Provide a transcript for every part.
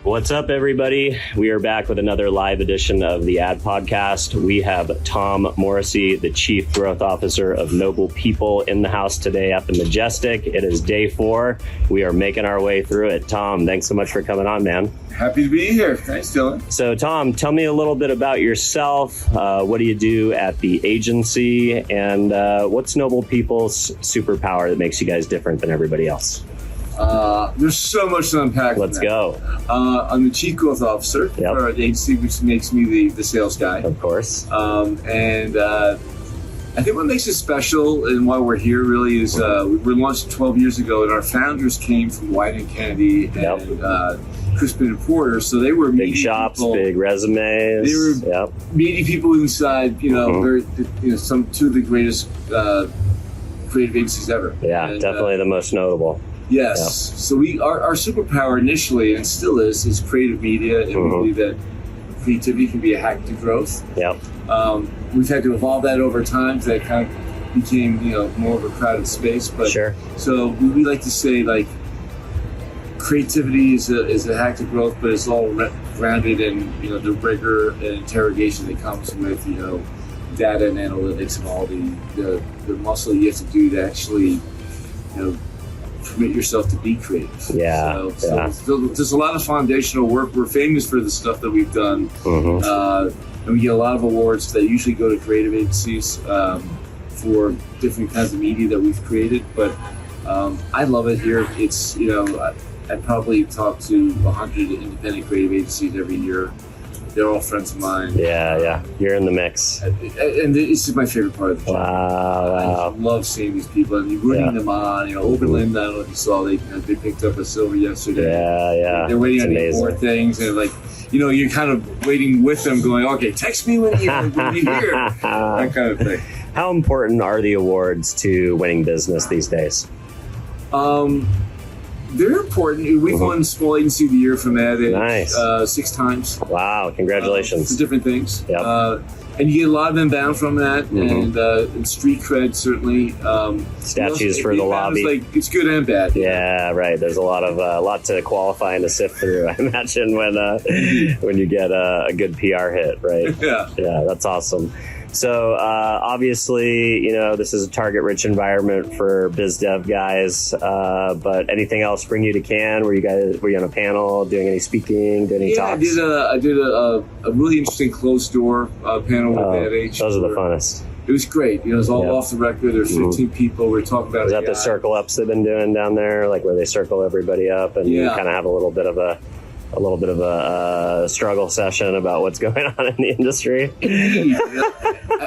What's up, everybody? We are back with another live edition of the Ad Podcast. We have Tom Morrissy, the Chief Growth Officer of Noble People, in the house today up in Majestic. It is day 4. We are making our way through it. Tom, thanks so much for coming on, man. Happy to be here. Thanks, Dylan. So, Tom, tell me a little bit about yourself. What do you do at the agency? And what's Noble People's superpower that makes you guys different than everybody else? There's so much to unpack. Let's go. I'm the Chief Growth Officer for our agency, which makes me the sales guy. Of course. And I think what makes it special and why we're here really is we were launched 12 years ago, and our founders came from White & Kennedy and Crispin and Porter, so they were big shops, people, big resumes. They were meaty people inside, very, two of the greatest creative agencies ever. Yeah, and, definitely the most notable. Yes. Yep. So our superpower initially, and still is creative media, and we believe that creativity can be a hack to growth. Yep. We've had to evolve that over time. So that kind of became, more of a crowded space. But sure. So we like to say, like, creativity is a hack to growth, but it's all grounded in the rigor and interrogation that comes with data and analytics and all the muscle you have to do to actually permit yourself to be creative. So there's a lot of foundational work. We're famous for the stuff that we've done, and we get a lot of awards that usually go to creative agencies for different kinds of media that we've created. But I love it here. It's I probably talk to 100 independent creative agencies every year. They're all friends of mine. Yeah. You're in the mix. And this is my favorite part of the job. Wow. I love seeing these people and rooting them on. Overland, I don't know if you saw, they picked up a silver yesterday. Yeah. They're waiting on these more things. And you're kind of waiting with them going, okay, text me when you're here. That kind of thing. How important are the awards to winning business these days? They're important. We've won Small Agency of the Year from Ad Age nice. 6 times. Wow, congratulations. For different things. Yep. And you get a lot of inbound from that, and street cred, certainly. Statues for the lobby. It's good and bad. Yeah, right. There's a lot to qualify and to sift through, I imagine, when you get a good PR hit, right? Yeah, that's awesome. So obviously, this is a target-rich environment for biz dev guys. But anything else bring you to Cannes? Were you on a panel, doing any speaking, doing any talks? I did a really interesting closed door panel with Ad Age. Those are the funnest. It was great. It was all off the record. There's 15 people. We were talking about. Is that the circle ups they've been doing down there, like where they circle everybody up and you kind of have a little bit of a struggle session about what's going on in the industry.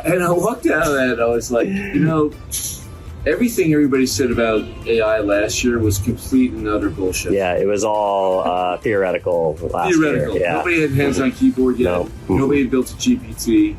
And I walked out of that and I was like, everything everybody said about AI last year was complete and utter bullshit. Yeah, it was all theoretical last year. Yeah. Nobody had hands on keyboard yet. No. Nobody had built a GPT.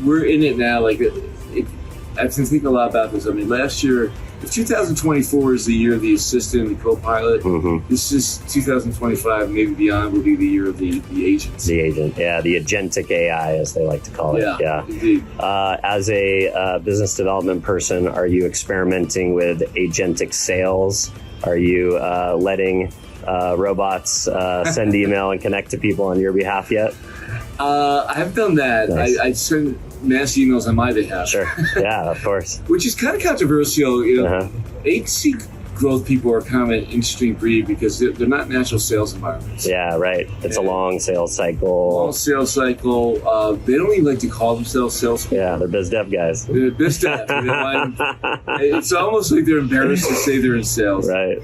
We're in it now. I've been thinking a lot about this. I mean, last year, if 2024 is the year of the assistant and the co-pilot, this is 2025, maybe beyond, will be the year of the agent. The agent, the agentic AI, as they like to call it. Yeah. Indeed. As a business development person, are you experimenting with agentic sales? Are you letting robots send email and connect to people on your behalf yet? I have done that. Nice. I send mass emails on my behalf. Sure. Yeah, of course. Which is kind of controversial. Agency growth people are kind of an interesting breed because they're not natural sales environments. Yeah, right. It's a long sales cycle. They don't even like to call themselves salespeople. Yeah, they're biz dev guys. They're biz dev. It's almost like they're embarrassed to say they're in sales. Right.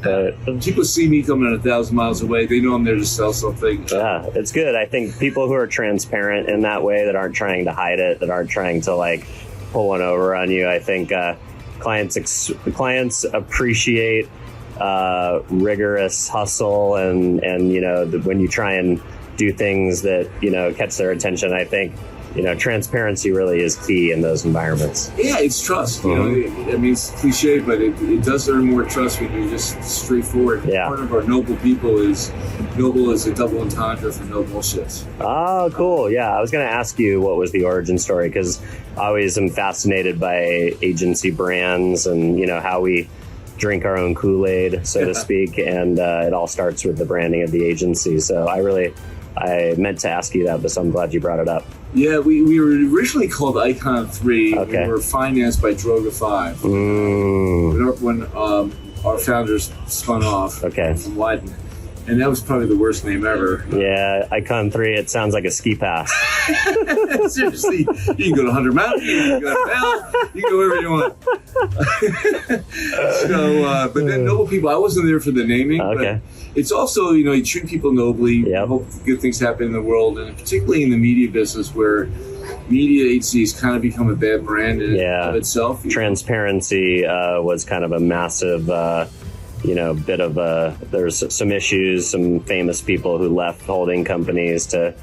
People see me coming 1,000 miles away. They know I'm there to sell something. Yeah, it's good. I think people who are transparent in that way, that aren't trying to hide it, that aren't trying to pull one over on you, I think clients appreciate rigorous hustle and when you try and do things that catch their attention. I think transparency really is key in those environments. Yeah, it's trust. I mean, it's cliche, but it does earn more trust when you're just straightforward. Yeah. Part of our noble people is a double entendre for no bullshit. Oh, cool. Yeah, I was going to ask you what was the origin story, because I always am fascinated by agency brands and how we drink our own Kool-Aid, so to speak, and it all starts with the branding of the agency. So I meant to ask you that, but so I'm glad you brought it up. Yeah, we were originally called Icon 3. Okay. We were financed by Droga 5. When our founders spun off from Leiden. And that was probably the worst name ever. Yeah, Icon 3, it sounds like a ski pass. Seriously, you can go to 100 Mountain, you can go to Hell, you can go wherever you want. But then Noble People, I wasn't there for the naming, but it's also, you treat people nobly, you hope good things happen in the world, and particularly in the media business where media agencies kind of become a bad brand in of itself. Transparency was kind of a massive... bit of there's some issues, some famous people who left holding companies to,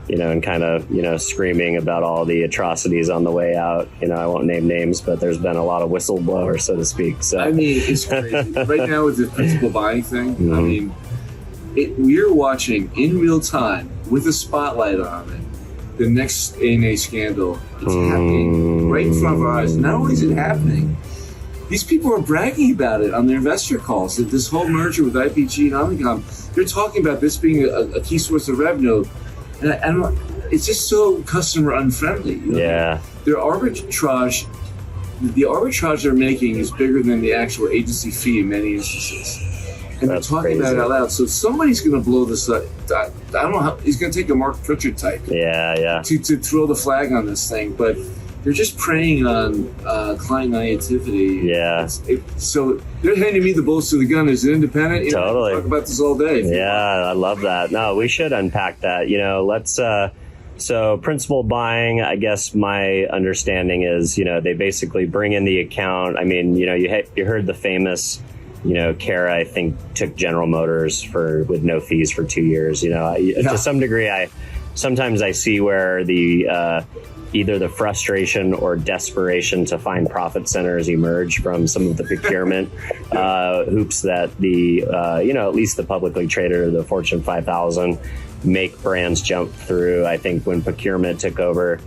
and kind of, screaming about all the atrocities on the way out. I won't name names, but there's been a lot of whistleblowers, so to speak. So I mean, it's crazy. Right now with the principal buying thing, I mean, we're watching in real time with a spotlight on it, the next A&A scandal. It's happening right in front of our eyes. Not only is it happening, these people are bragging about it on their investor calls. That this whole merger with IPG and Omnicom, they're talking about this being a key source of revenue, and it's just so customer unfriendly. Their arbitrage, the arbitrage they're making is bigger than the actual agency fee in many instances, and they're talking about it out loud. So somebody's going to blow this up. I don't know how he's going to take a Mark Pritchard type, to throw the flag on this thing, but. They're just preying on client naivety. Yeah. So they're handing me the bullets to the gun as an independent. Totally. Talk about this all day. Yeah, I love that. No, we should unpack that. Let's. So principal buying, I guess my understanding is, they basically bring in the account. I mean, you heard the famous, Kara, I think, took General Motors with no fees for 2 years. To some degree, sometimes I see where the either the frustration or desperation to find profit centers emerge from some of the procurement hoops that the at least the publicly traded or the Fortune 5000 make brands jump through. I think when procurement took over,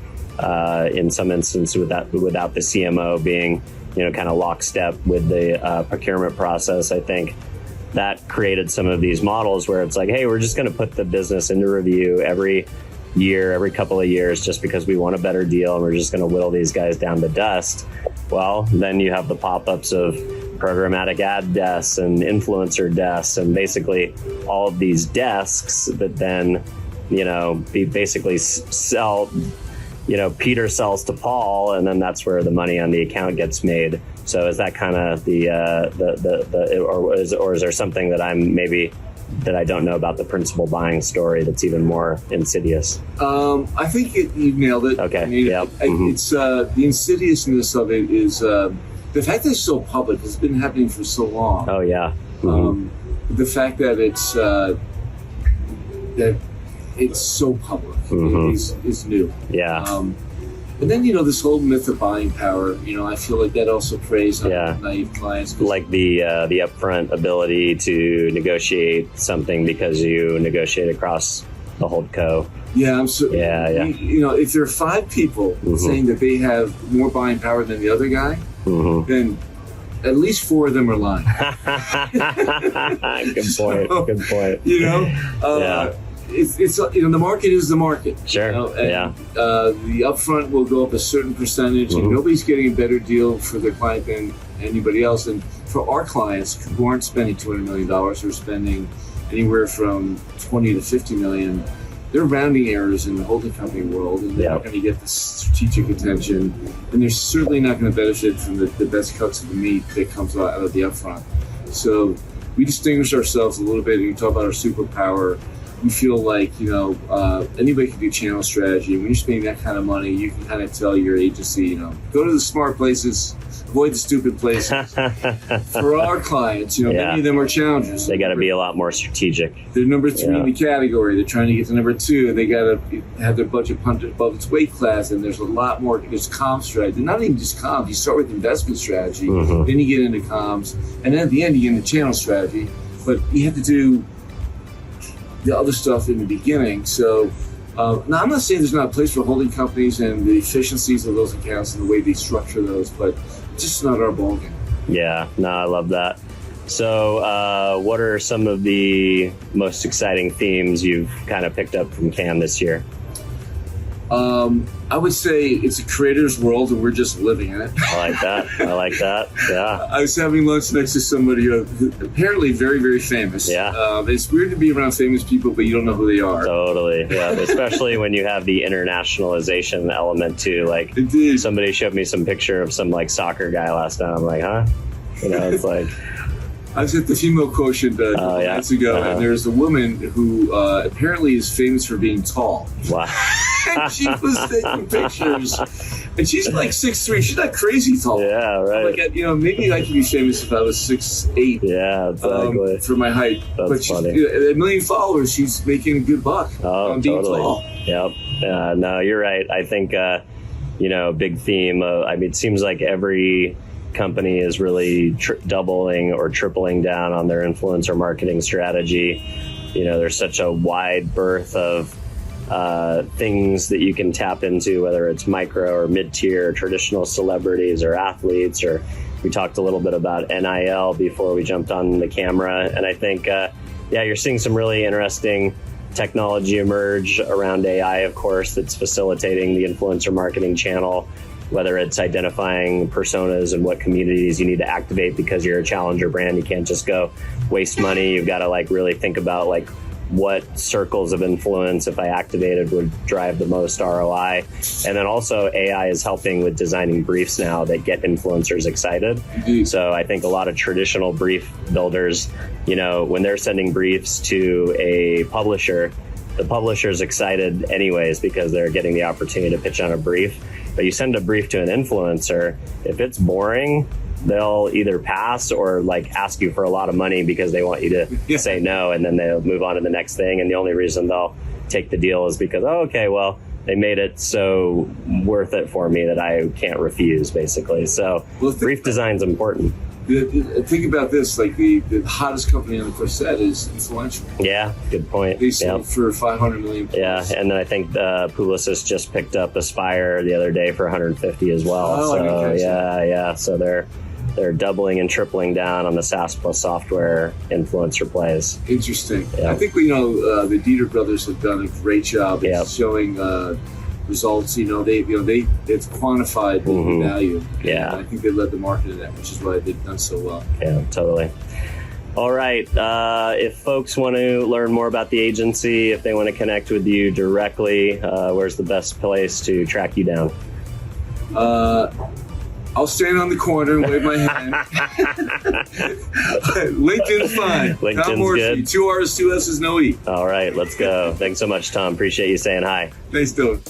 in some instances without the CMO being kind of lockstep with the procurement process, I think that created some of these models where it's like, hey, we're just going to put the business into review every couple of years just because we want a better deal, and we're just going to whittle these guys down to dust. Well, then you have the pop-ups of programmatic ad desks and influencer desks, and basically all of these desks that then, basically sell, Peter sells to Paul, and then that's where the money on the account gets made. So is that kind of or is there something that that I don't know about the principal buying story that's even more insidious? I think you nailed it. Okay. I mean, it's the insidiousness of it is the fact that it's so public. It's been happening for so long. Oh yeah. The fact that it's so public is new. Yeah. And then, this whole myth of buying power, I feel like that also preys on naive clients. Like the upfront ability to negotiate something because you negotiate across the holdco. Yeah, if there are 5 people saying that they have more buying power than the other guy, then at least 4 of them are lying. Good point. Good point. It's the market is the market. Sure. The upfront will go up a certain percentage, and nobody's getting a better deal for their client than anybody else. And for our clients who aren't spending $200 million, who are spending anywhere from 20 to 50 million, they're rounding errors in the holding company world, and they're not going to get the strategic attention, and they're certainly not going to benefit from the best cuts of the meat that comes out of the upfront. So we distinguish ourselves a little bit, and you talk about our superpower. We feel like, anybody can do channel strategy. When you're spending that kind of money, you can kind of tell your agency, go to the smart places, avoid the stupid places. For our clients, many of them are challengers. They got to be a lot more strategic. They're number 3 in the category. They're trying to get to number 2. They got to have their budget pumped above its weight class, and there's a lot more. There's comms strategy. Not even just comms. You start with investment strategy, then you get into comms, and then at the end you get into channel strategy. But you have to do the other stuff in the beginning. So now I'm not saying there's not a place for holding companies and the efficiencies of those accounts and the way they structure those, but it's just not our ballgame. Yeah, no, I love that. So what are some of the most exciting themes you've kind of picked up from Cannes this year? I would say it's a creator's world and we're just living in it. I like that. Yeah. I was having lunch next to somebody who apparently very, very famous. Yeah. It's weird to be around famous people, but you don't know who they are. Totally. Yeah. Especially when you have the internationalization element too. Like, Indeed. Somebody showed me some picture of some like soccer guy last night. I'm like, huh? It's like. I was at the female quotient a couple nights ago, and there's a woman who apparently is famous for being tall. Wow. And she was taking pictures, and she's like 6'3". She's not crazy tall. Yeah, right. Like, maybe I could be famous if I was 6'8". Yeah, exactly. For my height. That's but funny. She's, at 1 million followers, she's making a good buck on being tall. Yep. No, you're right. I think, a big theme of, it seems like every company is really doubling or tripling down on their influencer marketing strategy. There's such a wide berth of things that you can tap into, whether it's micro or mid-tier, traditional celebrities or athletes, or we talked a little bit about NIL before we jumped on the camera. And I think, you're seeing some really interesting technology emerge around AI, of course, that's facilitating the influencer marketing channel, whether it's identifying personas and what communities you need to activate because you're a challenger brand. You can't just go waste money. You've got to really think about what circles of influence, if I activated, would drive the most ROI. And then also AI is helping with designing briefs now that get influencers excited. Mm-hmm. So I think a lot of traditional brief builders, when they're sending briefs to a publisher, the publisher's excited anyways because they're getting the opportunity to pitch on a brief. But you send a brief to an influencer, if it's boring, they'll either pass or ask you for a lot of money because they want you to say no, and then they'll move on to the next thing. And the only reason they'll take the deal is because, they made it so worth it for me that I can't refuse, basically. So brief design's important. Think about this, the hottest company on the corset is influential. Yeah, good point. They sold for 500 million plus. Yeah, and then I think Publicis just picked up Aspire the other day for 150 as well. So they're doubling and tripling down on the SaaS plus software influencer plays. Interesting. Yeah. I think the Dieter brothers have done a great job of showing results. It's quantified the value. And I think they led the market in that, which is why they've done so well. Yeah, totally. All right. If folks want to learn more about the agency, if they want to connect with you directly, where's the best place to track you down? I'll stand on the corner and wave my hand. LinkedIn's fine. LinkedIn's Tom Morrissy, good. 2 R's, 2 S's, no E. All right, let's go. Thanks so much, Tom. Appreciate you saying hi. Thanks, Dylan.